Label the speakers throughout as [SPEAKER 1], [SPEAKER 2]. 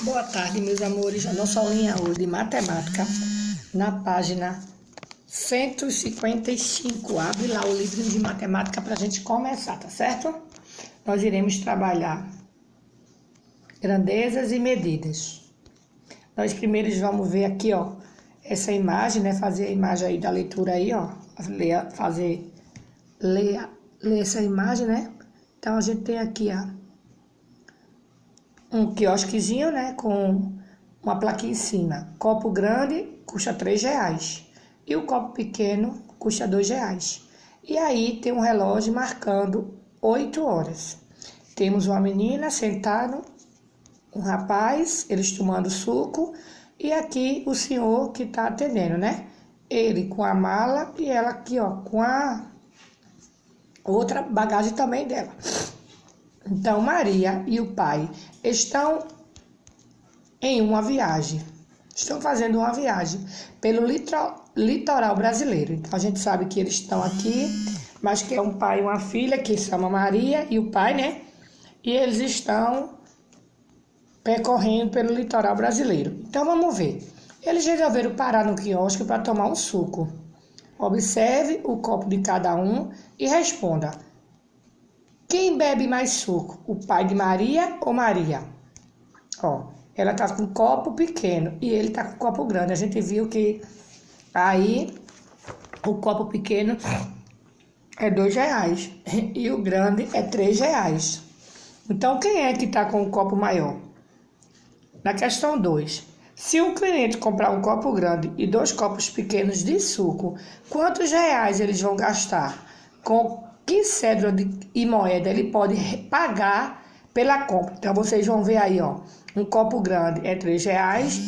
[SPEAKER 1] Boa tarde, meus amores. A nossa aulinha hoje de matemática, na página 155. Abre lá o livro de matemática para a gente começar, tá certo? Nós iremos trabalhar grandezas e medidas. Nós primeiro vamos ver aqui, ó, essa imagem, né? Fazer a imagem aí da leitura aí, ó. Ler essa imagem, né? Então, a gente tem aqui, ó, um quiosquezinho, né, com uma plaquinha em cima. Copo grande custa R$3 e o copo pequeno custa R$2. E aí tem um relógio marcando 8 horas. Temos uma menina sentada, um rapaz, eles tomando suco, e aqui o senhor que está atendendo, né? Ele com a mala e ela aqui, ó, com a outra bagagem também dela. Então, Maria e o pai estão em uma viagem. Estão fazendo uma viagem pelo litoral brasileiro. Então, a gente sabe que eles estão aqui, mas que é um pai e uma filha, que se chama Maria e o pai, né? E eles estão percorrendo pelo litoral brasileiro. Então, vamos ver. Eles resolveram parar no quiosque para tomar um suco. Observe o copo de cada um e responda: quem bebe mais suco, o pai de Maria ou Maria? Ó, ela tá com um copo pequeno e ele tá com um copo grande. A gente viu que aí o copo pequeno é R$2 e o grande é R$3. Então, quem é que tá com o copo maior? Na questão 2, se um cliente comprar um copo grande e 2 copos pequenos de suco, quantos reais eles vão gastar? Com que cédula e moeda ele pode pagar pela compra? Então, vocês vão ver aí, ó, um copo grande é R$3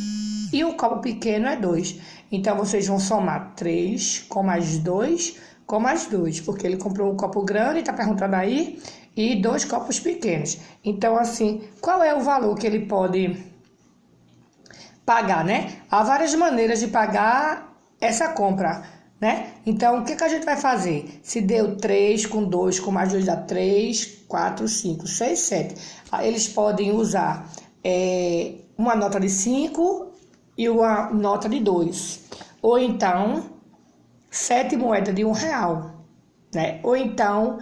[SPEAKER 1] e um copo pequeno é 2. Então, vocês vão somar 3 com mais 2 com mais 2, porque ele comprou um copo grande, tá perguntando aí, e 2 copos pequenos. Então, assim, qual é o valor que ele pode pagar, né? Há várias maneiras de pagar essa compra, né? Então, o que a gente vai fazer? Se deu 3 com 2 com mais 2 dá 3, 4, 5, 6, 7. Eles podem usar uma nota de 5 e uma nota de 2. Ou então, 7 moedas de R$1, né? Ou então,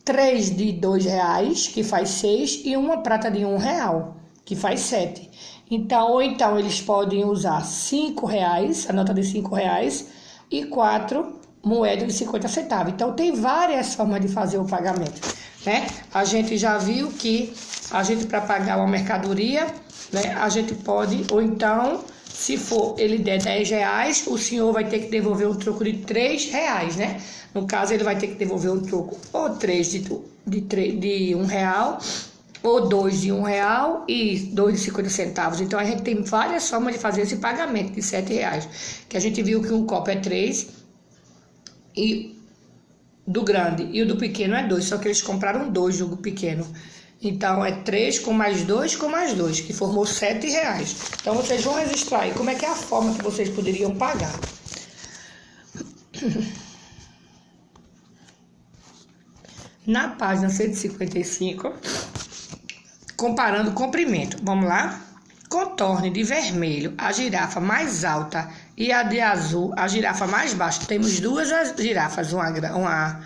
[SPEAKER 1] 3 de R$2, que faz 6, e uma prata de R$1, que faz 7. Então, ou então, eles podem usar R$5, a nota de R$5, e 4 moedas de 50 centavos. Então, tem várias formas de fazer o pagamento, né? A gente já viu que a gente, para pagar uma mercadoria, né, a gente pode, ou então, se for ele der R$10, o senhor vai ter que devolver um troco de R$3, né? No caso, ele vai ter que devolver um troco ou 3 de R$1, ou 2 de R$1 e 2 de 50 centavos. Então, a gente tem várias formas de fazer esse pagamento de R$7. Que a gente viu que um copo é 3 e do grande e o do pequeno é 2. Só que eles compraram 2 do pequeno. Então, é 3 com mais 2 com mais 2, que formou R$7. Então, vocês vão registrar aí como é que é a forma que vocês poderiam pagar. Na página 155... comparando o comprimento. Vamos lá? Contorne de vermelho a girafa mais alta e a de azul a girafa mais baixa. Temos duas girafas, uma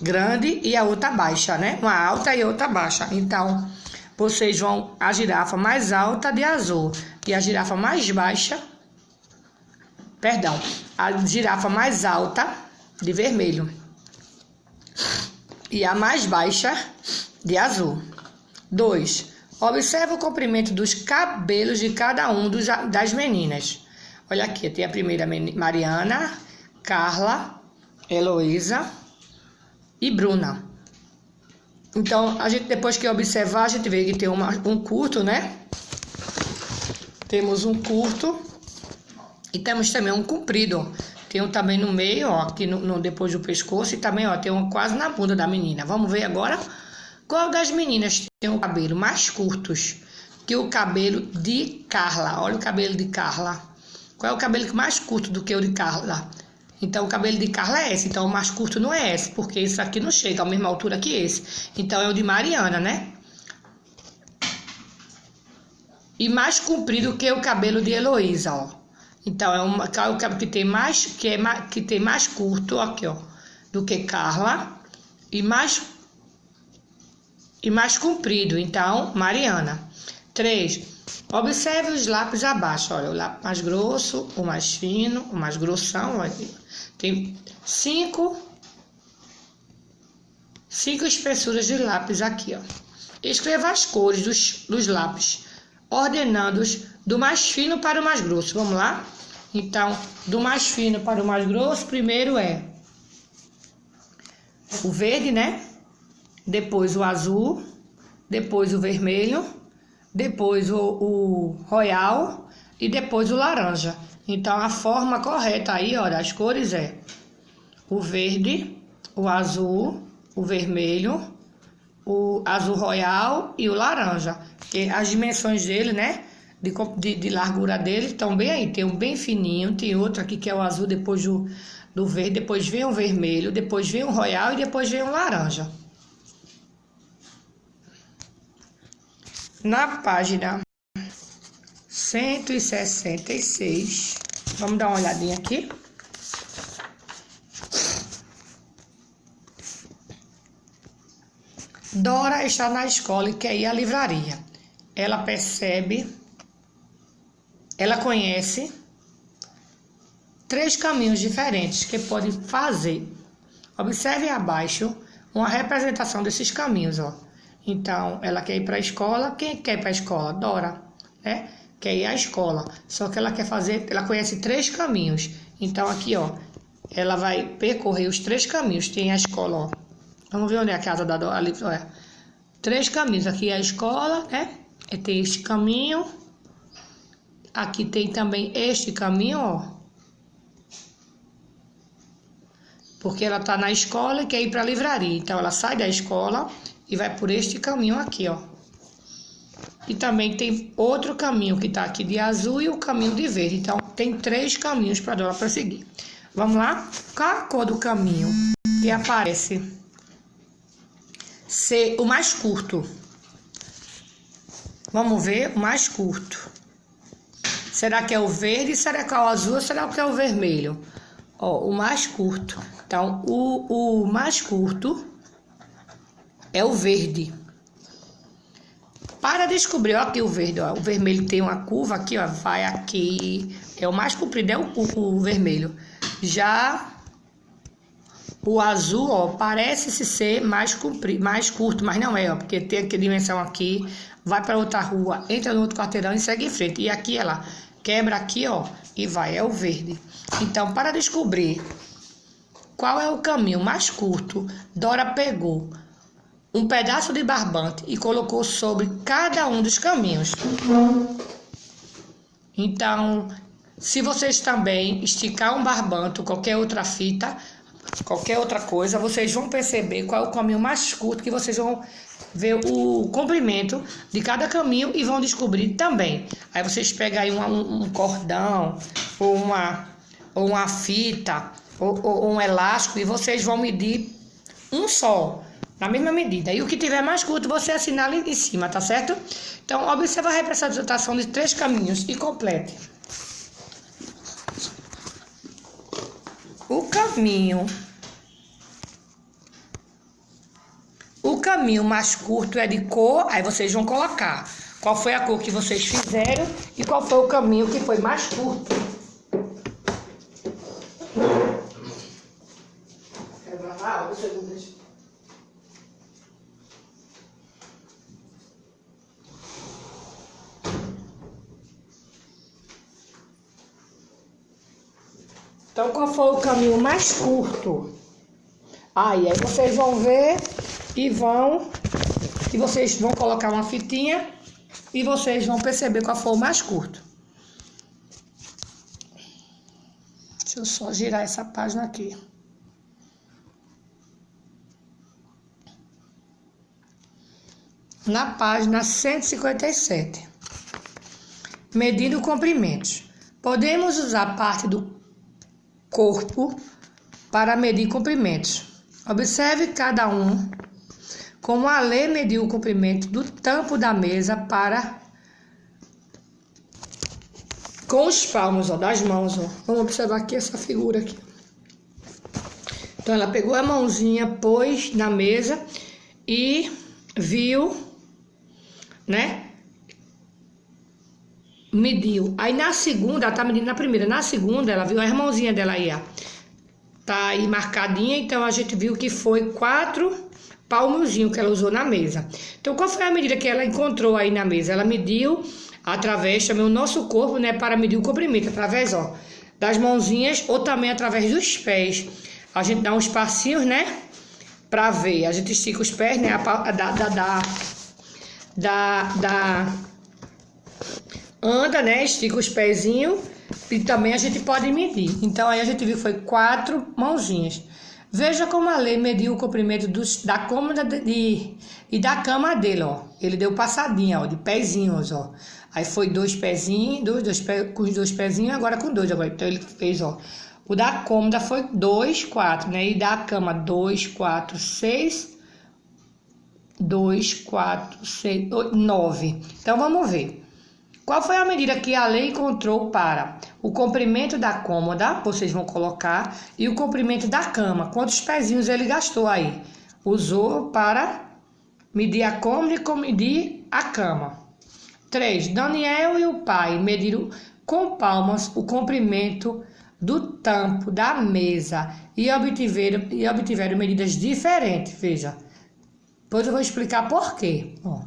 [SPEAKER 1] grande e a outra baixa, né? Uma alta e outra baixa. Então, vocês vão a girafa mais alta de azul e a girafa mais baixa, perdão, a girafa mais alta de vermelho e a mais baixa de azul. 2. Observe o comprimento dos cabelos de cada um das meninas. Olha aqui, tem a primeira Mariana, Carla, Heloísa e Bruna. Então, a gente, depois que observar, a gente vê que tem um curto, né? Temos um curto e temos também um comprido. Tem um também no meio, ó, aqui depois do pescoço, e também, ó, tem um quase na bunda da menina. Vamos ver agora? Qual das meninas tem o cabelo mais curtos que o cabelo de Carla? Olha o cabelo de Carla. Qual é o cabelo mais curto do que o de Carla? Então, o cabelo de Carla é esse. Então, o mais curto não é esse, porque esse aqui não chega à mesma altura que esse. Então, é o de Mariana, né? e mais comprido que o cabelo de Heloísa, ó. Então, é o cabelo que tem mais curto, aqui, ó, do que Carla, e mais comprido, então, Mariana. 3. Observe os lápis abaixo, olha, o lápis mais grosso, o mais fino, o mais grossão, olha, tem 5 espessuras de lápis aqui, ó. Escreva as cores dos lápis, ordenando-os do mais fino para o mais grosso. Vamos lá? Então, do mais fino para o mais grosso, primeiro é o verde, né? Depois o azul, depois o vermelho, depois o royal e depois o laranja. Então, a forma correta aí, ó, das cores é o verde, o azul, o vermelho, o azul royal e o laranja. E as dimensões dele, né, de largura dele estão bem aí. Tem um bem fininho, tem outro aqui que é o azul, depois do verde, depois vem o vermelho, depois vem o royal e depois vem o laranja. Na página 166, vamos dar uma olhadinha aqui. Dora está na escola e quer ir à livraria. Ela conhece 3 caminhos diferentes que pode fazer. Observe abaixo uma representação desses caminhos, ó. Então, ela quer ir para a escola. Quem quer ir para a escola? Dora, né? Quer ir à escola. Só que ela conhece 3 caminhos. Então, aqui, ó, ela vai percorrer os 3 caminhos. Tem a escola, ó. Vamos ver onde é a casa da Dora. Ali, olha. 3 caminhos. Aqui é a escola, né? Tem este caminho. Aqui tem também este caminho, ó. Porque ela tá na escola e quer ir para a livraria. Então, ela sai da escola e vai por este caminho aqui, ó. E também tem outro caminho que tá aqui de azul e o caminho de verde. Então, tem 3 caminhos para Dora prosseguir. Vamos lá? Qual a cor do caminho que aparece ser o mais curto? Vamos ver o mais curto. Será que é o verde? Será que é o azul? Ou será que é o vermelho? Ó, o mais curto. Então, o mais curto é o verde. Para descobrir, ó, aqui o verde, ó, o vermelho tem uma curva aqui, ó, vai aqui. É o mais comprido, é o vermelho. Já o azul, ó, parece ser mais comprido, mais curto, mas não é, ó, porque tem aqui a dimensão aqui, vai para outra rua, entra no outro quarteirão e segue em frente. E aqui ela quebra aqui, ó, e vai, é o verde. Então, para descobrir qual é o caminho mais curto, Dora pegou um pedaço de barbante e colocou sobre cada um dos caminhos. Então, se vocês também esticar um barbante ou qualquer outra fita, qualquer outra coisa, vocês vão perceber qual é o caminho mais curto, que vocês vão ver o comprimento de cada caminho e vão descobrir também. Aí vocês pegam aí um cordão ou uma fita ou um elástico e vocês vão medir um só, na mesma medida. E o que tiver mais curto, você assinala em cima, tá certo? Então, observe a representação de 3 caminhos e complete. O caminho mais curto é de cor, aí vocês vão colocar qual foi a cor que vocês fizeram e qual foi o caminho que foi mais curto. Então, qual foi o caminho mais curto? Aí vocês vão ver e vocês vão colocar uma fitinha e vocês vão perceber qual foi o mais curto. Deixa eu só girar essa página aqui. Na página 157. Medindo comprimentos. Podemos usar parte do corpo para medir comprimentos. Observe cada um como a Lê mediu o comprimento do tampo da mesa para com os palmos, ó, das mãos, ó. Vamos observar aqui essa figura aqui. Então, ela pegou a mãozinha, pôs na mesa e viu, né? Mediu. Aí, na segunda, ela tá medindo na primeira. Na segunda, ela viu a mãozinha dela aí, ó. Tá aí marcadinha, então a gente viu que foi 4 palmozinhos que ela usou na mesa. Então, qual foi a medida que ela encontrou aí na mesa? Ela mediu através também o nosso corpo, né, para medir o comprimento, através, ó, das mãozinhas ou também através dos pés. A gente dá uns passinhos, né, para ver. A gente estica os pés, né, anda, né, estica os pezinhos e também a gente pode medir. Então, aí a gente viu que foi 4 mãozinhas. Veja como a lei mediu o comprimento da cômoda e da cama dele, ó. Ele deu passadinha, ó, de pezinhos, ó. Aí foi 2 pezinhos, com os 2 pezinhos, agora com 2 agora. Então ele fez, ó. O da cômoda foi 2, 4, né? E da cama 2, 4, 6, 2, 4, 6, 8, 9. Então vamos ver. Qual foi a medida que a lei encontrou para o comprimento da cômoda, vocês vão colocar, e o comprimento da cama? Quantos pezinhos ele gastou aí? Usou para medir a cômoda e medir a cama. 3. Daniel e o pai mediram com palmas o comprimento do tampo da mesa e obtiveram medidas diferentes. Veja, depois eu vou explicar por quê. Ó,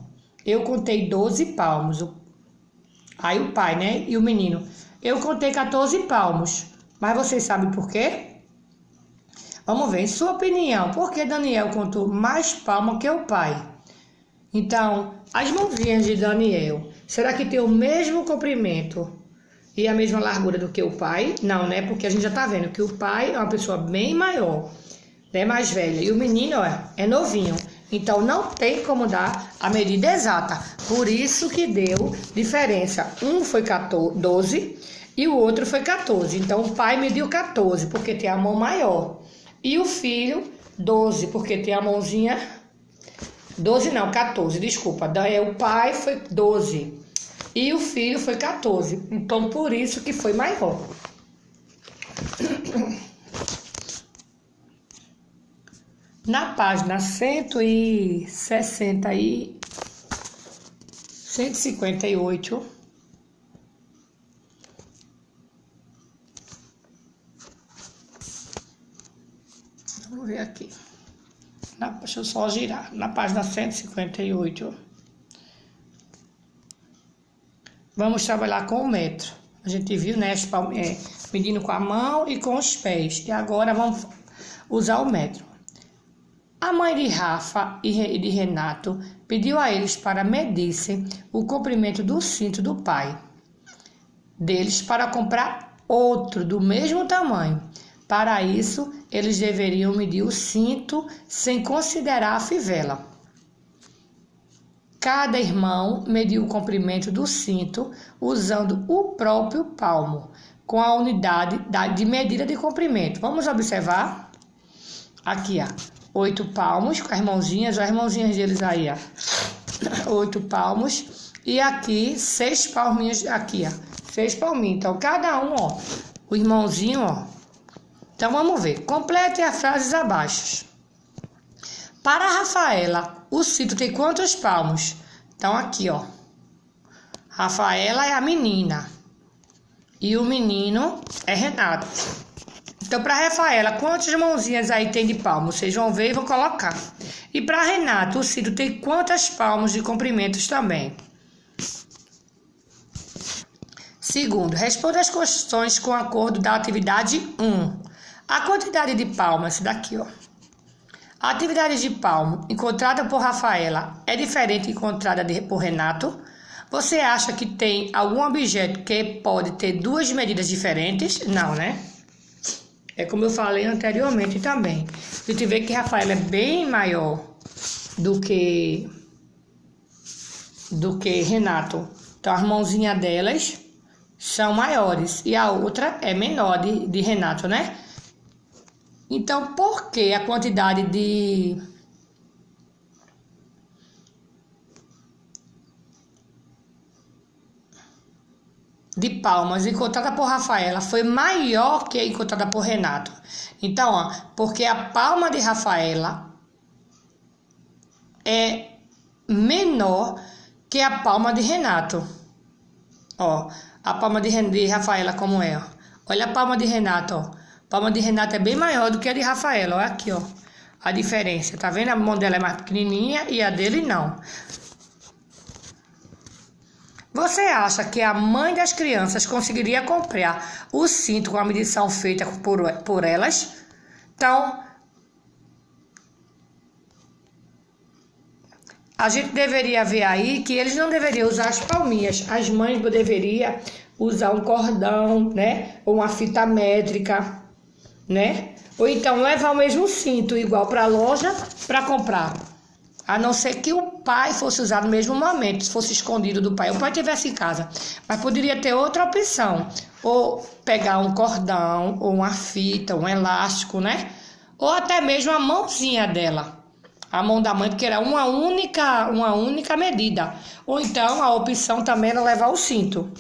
[SPEAKER 1] eu contei 12 palmos. Aí o pai, né? E o menino. Eu contei 14 palmos. Mas vocês sabem por quê? Vamos ver. Em sua opinião, por que Daniel contou mais palmas que o pai? Então, as mãozinhas de Daniel, será que tem o mesmo comprimento e a mesma largura do que o pai? Não, né? Porque a gente já tá vendo que o pai é uma pessoa bem maior, né? Mais velha. E o menino, ó, é novinho. Então, não tem como dar a medida exata. Por isso que deu diferença. Um foi 12 e o outro foi 14. Então, o pai mediu 14, porque tem a mão maior. E o filho, 12, porque tem a mãozinha... 12 não, 14, desculpa. O pai foi 12 e o filho foi 14. Então, por isso que foi maior. Na página 158, vamos ver aqui. Deixa eu só girar. Na página 158, vamos trabalhar com o metro. A gente viu, né, medindo com a mão e com os pés. E agora vamos usar o metro. A mãe de Rafa e de Renato pediu a eles para medissem o comprimento do cinto do pai deles para comprar outro do mesmo tamanho. Para isso, eles deveriam medir o cinto sem considerar a fivela. Cada irmão mediu o comprimento do cinto usando o próprio palmo, com a unidade de medida de comprimento. Vamos observar aqui, ó. 8 palmos, com as mãozinhas deles aí, ó. 8 palmos. E aqui, 6 palminhos, aqui, ó. 6 palminhos. Então, cada um, ó, o irmãozinho, ó. Então, vamos ver. Complete as frases abaixo. Para a Rafaela, o cinto tem quantos palmos? Então, aqui, ó. Rafaela é a menina. E o menino é Renato. Então, para Rafaela, quantas mãozinhas aí tem de palmo? Vocês vão ver e vão colocar. E para Renato, o cinto tem quantas palmos de comprimentos também? Segundo, responda as questões com acordo da atividade 1. A quantidade de palmas, daqui, ó. A atividade de palmo encontrada por Rafaela é diferente encontrada por Renato? Você acha que tem algum objeto que pode ter 2 medidas diferentes? Não, né? É como eu falei anteriormente também. A gente vê que Rafaela é bem maior do que Renato. Então, as mãozinhas delas são maiores e a outra é menor de Renato, né? Então, por que a quantidade de de palmas encontrada por Rafaela foi maior que a encontrada por Renato. Então, ó, porque a palma de Rafaela é menor que a palma de Renato. Ó, a palma de Rafaela como é, ó. Olha a palma de Renato, ó. A palma de Renato é bem maior do que a de Rafaela, olha aqui, ó. A diferença, tá vendo? A mão dela é mais pequenininha e a dele não. Você acha que a mãe das crianças conseguiria comprar o cinto com a medição feita por elas? Então, a gente deveria ver aí que eles não deveriam usar as palminhas. As mães deveriam usar um cordão, né? Ou uma fita métrica, né? Ou então levar o mesmo cinto igual para a loja para comprar. A não ser que o pai fosse usar no mesmo momento, se fosse escondido do pai. O pai estivesse em casa. Mas poderia ter outra opção. Ou pegar um cordão, ou uma fita, um elástico, né? Ou até mesmo a mãozinha dela. A mão da mãe, porque era uma única medida. Ou então a opção também era levar o cinto.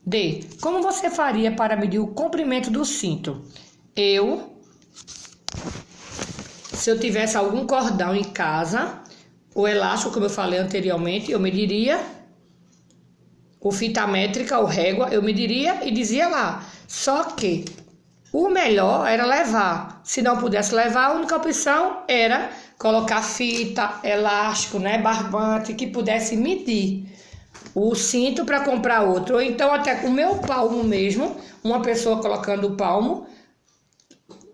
[SPEAKER 1] D. Como você faria para medir o comprimento do cinto? Se eu tivesse algum cordão em casa, o elástico, como eu falei anteriormente, eu mediria, o fita métrica, o régua, eu mediria e dizia lá. Só que o melhor era levar. Se não pudesse levar, a única opção era colocar fita, elástico, né, barbante, que pudesse medir o cinto para comprar outro. Ou então até com o meu palmo mesmo, uma pessoa colocando o palmo,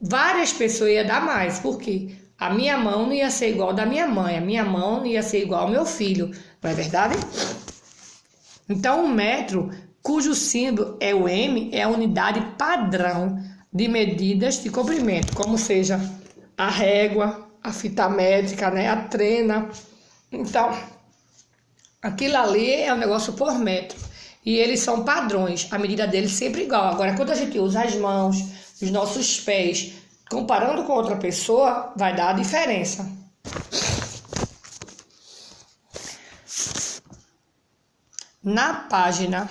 [SPEAKER 1] várias pessoas iam dar mais, porque a minha mão não ia ser igual a da minha mãe, a minha mão não ia ser igual ao meu filho, não é verdade? Então, o metro, cujo símbolo é o M, é a unidade padrão de medidas de comprimento, como seja a régua, a fita métrica, né, a trena. Então, aquilo ali é um negócio por metro. E eles são padrões, a medida deles sempre igual. Agora, quando a gente usa as mãos, os nossos pés, comparando com outra pessoa, vai dar a diferença. Na página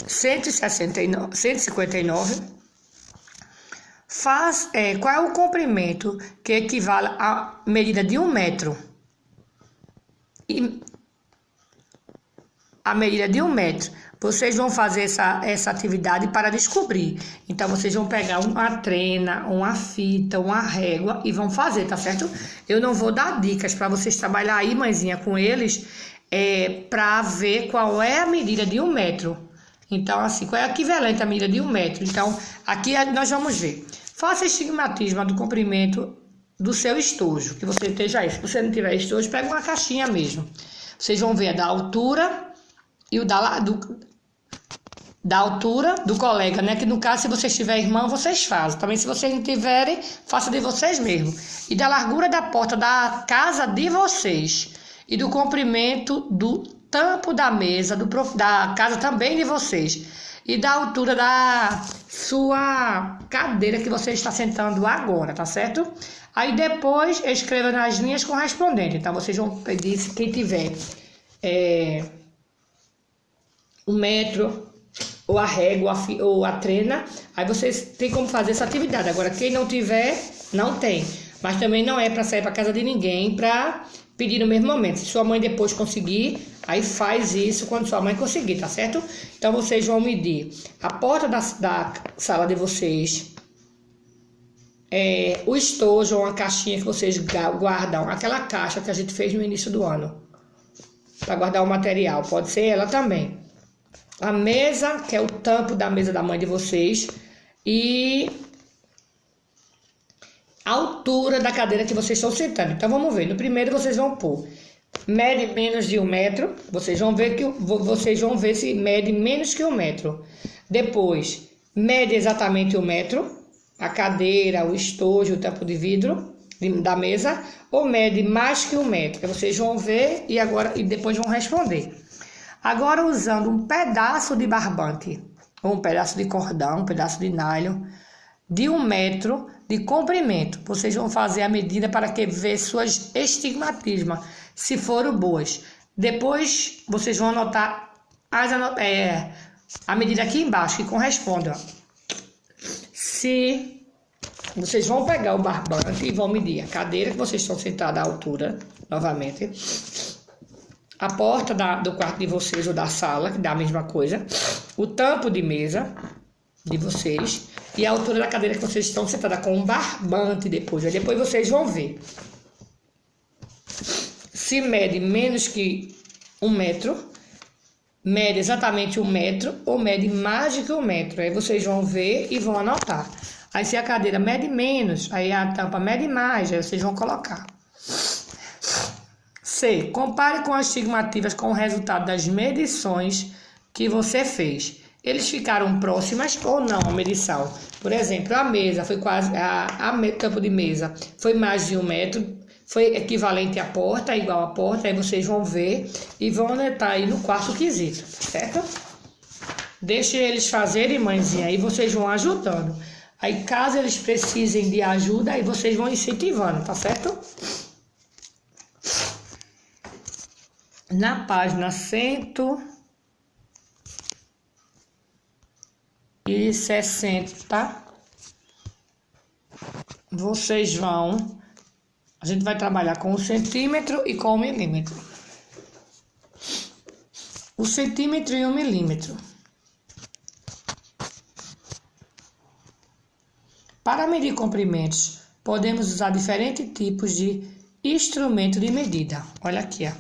[SPEAKER 1] 159, qual é o comprimento que equivale à medida de 1 metro? A medida de 1 metro. Vocês vão fazer essa atividade para descobrir. Então, vocês vão pegar uma trena, uma fita, uma régua e vão fazer, tá certo? Eu não vou dar dicas para vocês trabalhar aí, mãezinha, com eles, para ver qual é a medida de 1 metro. Então, assim, qual é a equivalente à medida de 1 metro? Então, aqui nós vamos ver. Faça estigmatismo do comprimento do seu estojo, que você esteja aí. Se você não tiver estojo, pega uma caixinha mesmo. Vocês vão ver a da altura e o da altura do colega, né? Que no caso, se vocês tiverem irmão, vocês fazem. Também, se vocês não tiverem, faça de vocês mesmos. E da largura da porta da casa de vocês. E do comprimento do tampo da mesa, da casa também de vocês. E da altura da sua cadeira que você está sentando agora, tá certo? Aí depois, escreva nas linhas correspondentes. Então, vocês vão pedir, se quem tiver 1 metro, ou a régua, ou a trena, aí vocês têm como fazer essa atividade. Agora, quem não tiver, não tem. Mas também não é para sair para casa de ninguém para pedir no mesmo momento. Se sua mãe depois conseguir, aí faz isso quando sua mãe conseguir, tá certo? Então, vocês vão medir a porta da sala de vocês, o estojo, uma caixinha que vocês guardam, aquela caixa que a gente fez no início do ano, para guardar o material, pode ser ela também. A mesa, que é o tampo da mesa da mãe de vocês, e a altura da cadeira que vocês estão sentando. Então, vamos ver. No primeiro, vocês vão pôr mede menos de 1 metro. Vocês vão ver se mede menos que 1 metro. Depois, mede exatamente 1 metro. A cadeira, o estojo, o tampo de vidro da mesa. Ou mede mais que 1 metro. Vocês vão ver e depois vão responder. Agora, usando um pedaço de barbante, ou um pedaço de cordão, um pedaço de nylon, de 1 metro de comprimento, vocês vão fazer a medida para que ver suas estigmatismas, se foram boas. Depois, vocês vão anotar a medida aqui embaixo, que corresponde, ó. Se vocês vão pegar o barbante e vão medir a cadeira que vocês estão sentados à altura, novamente, a porta do quarto de vocês ou da sala, que dá a mesma coisa, o tampo de mesa de vocês e a altura da cadeira que vocês estão sentados com um barbante depois. Aí depois vocês vão ver se mede menos que 1 metro, mede exatamente 1 metro ou mede mais do que 1 metro. Aí vocês vão ver e vão anotar. Aí se a cadeira mede menos, aí a tampa mede mais, aí vocês vão colocar. C. Compare com as estimativas com o resultado das medições que você fez. Eles ficaram próximas ou não a medição? Por exemplo, a mesa foi quase, tampo de mesa foi mais de 1 metro, foi equivalente à porta, igual à porta, aí vocês vão ver e vão anotar aí no quarto quesito, certo? Deixe eles fazerem, mãezinha, aí vocês vão ajudando. Aí caso eles precisem de ajuda, aí vocês vão incentivando, tá certo? Na página 160, vocês vão... A gente vai trabalhar com o centímetro e com o milímetro. O centímetro e o milímetro. Para medir comprimentos, podemos usar diferentes tipos de instrumento de medida. Olha aqui, ó.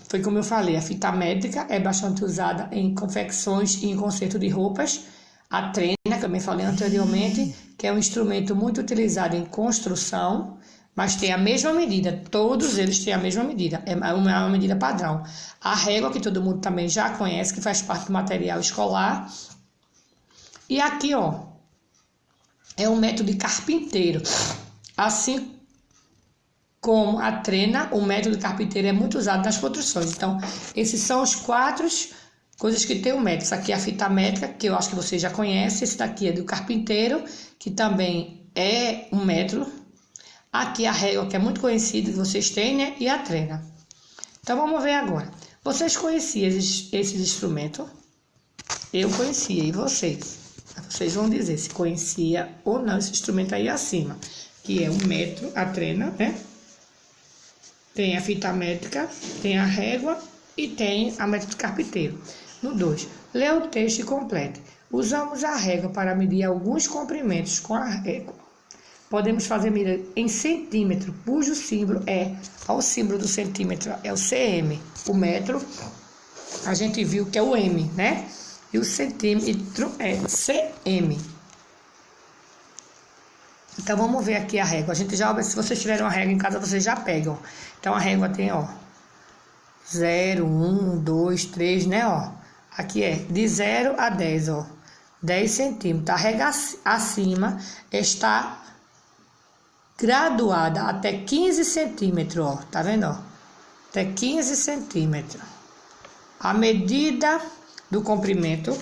[SPEAKER 1] Foi como eu falei, a fita métrica é bastante usada em confecções e em conserto de roupas. A trena, que eu também falei anteriormente, que é um instrumento muito utilizado em construção, mas tem a mesma medida, todos eles têm a mesma medida, é uma medida padrão. A régua, que todo mundo também já conhece, que faz parte do material escolar. E aqui, ó, é um método de carpinteiro. Assim como a trena, o método de carpinteiro é muito usado nas construções. Então, esses são os 4 coisas que tem o método. Isso aqui é a fita métrica, que eu acho que vocês já conhecem. Esse daqui é do carpinteiro, que também é um método. Aqui a régua, que é muito conhecida, que vocês têm, né? E a trena. Então, vamos ver agora. Vocês conheciam esses instrumentos? Eu conhecia, e vocês? Vocês vão dizer se conhecia ou não esse instrumento aí acima. Que é o metro, a trena, né? Tem a fita métrica, tem a régua e tem a método carpinteiro. No 2, lê o texto e complete. Usamos a régua para medir alguns comprimentos com a régua. Podemos fazer medida em centímetro, cujo símbolo o símbolo do centímetro é o cm. O metro, a gente viu que é o m, né? E o centímetro é cm. Então, vamos ver aqui a régua. A gente já, se vocês tiverem uma régua em casa, vocês já pegam. Então, a régua tem, ó, 0, 1, 2, 3, né, ó. Aqui é de 0 a 10, ó, 10 centímetros. A régua acima está graduada até 15 centímetros, ó. Tá vendo, ó? Até 15 centímetros. A medida do comprimento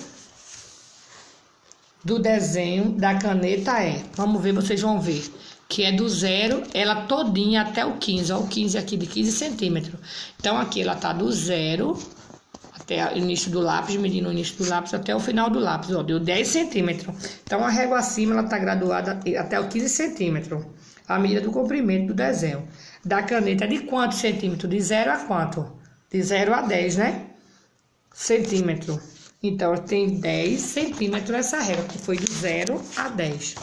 [SPEAKER 1] do desenho da caneta vamos ver, vocês vão ver, que é do 0, ela todinha até o 15, ó, o 15 aqui de 15 centímetros. Então, aqui ela tá do 0 até o início do lápis, medindo o início do lápis até o final do lápis, ó, deu 10 centímetros. Então, a régua acima, ela tá graduada até o 15 centímetros, a medida do comprimento do desenho. Da caneta de quantos centímetros? De 0 a quanto? De 0 a 10, né? Centímetro. Então, tem 10 centímetros essa régua, que foi de 0 a 10.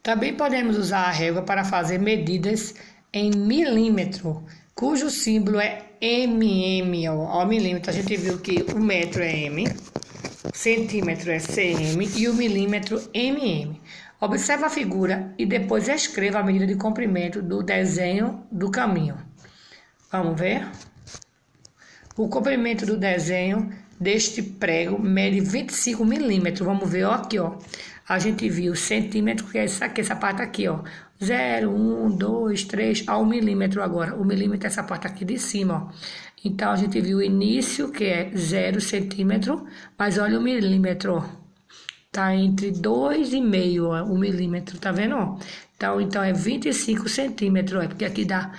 [SPEAKER 1] Também podemos usar a régua para fazer medidas em milímetro, cujo símbolo é mm, ó, milímetro. A gente viu que o metro é m, centímetro é cm e o milímetro mm. Observe a figura e depois escreva a medida de comprimento do desenho do caminho. Vamos ver? O comprimento do desenho deste prego mede 25 milímetros. Vamos ver, ó, aqui, ó. A gente viu o centímetro, que é essa parte aqui, ó. 0, 1, 2, 3, ao milímetro agora. O milímetro é essa parte aqui de cima, ó. Então, a gente viu o início, que é 0 centímetro, mas olha o milímetro, ó. tá entre 2,5, ó, o milímetro, tá vendo, ó? Então é 25 centímetros, é, porque aqui dá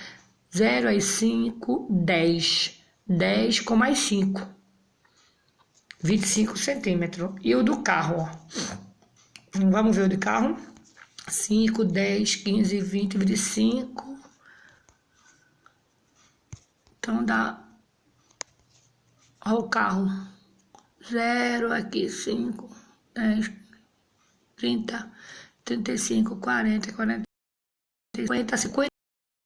[SPEAKER 1] 0 aí 5, 10. 10 com mais 5. 25 centímetros. E o do carro, ó. Vamos ver o de carro. 5, 10, 15, 20, 25. Então dá... Ó o carro. 0 aqui, 5, 10, 30, 35, 40, 40, 50, 50.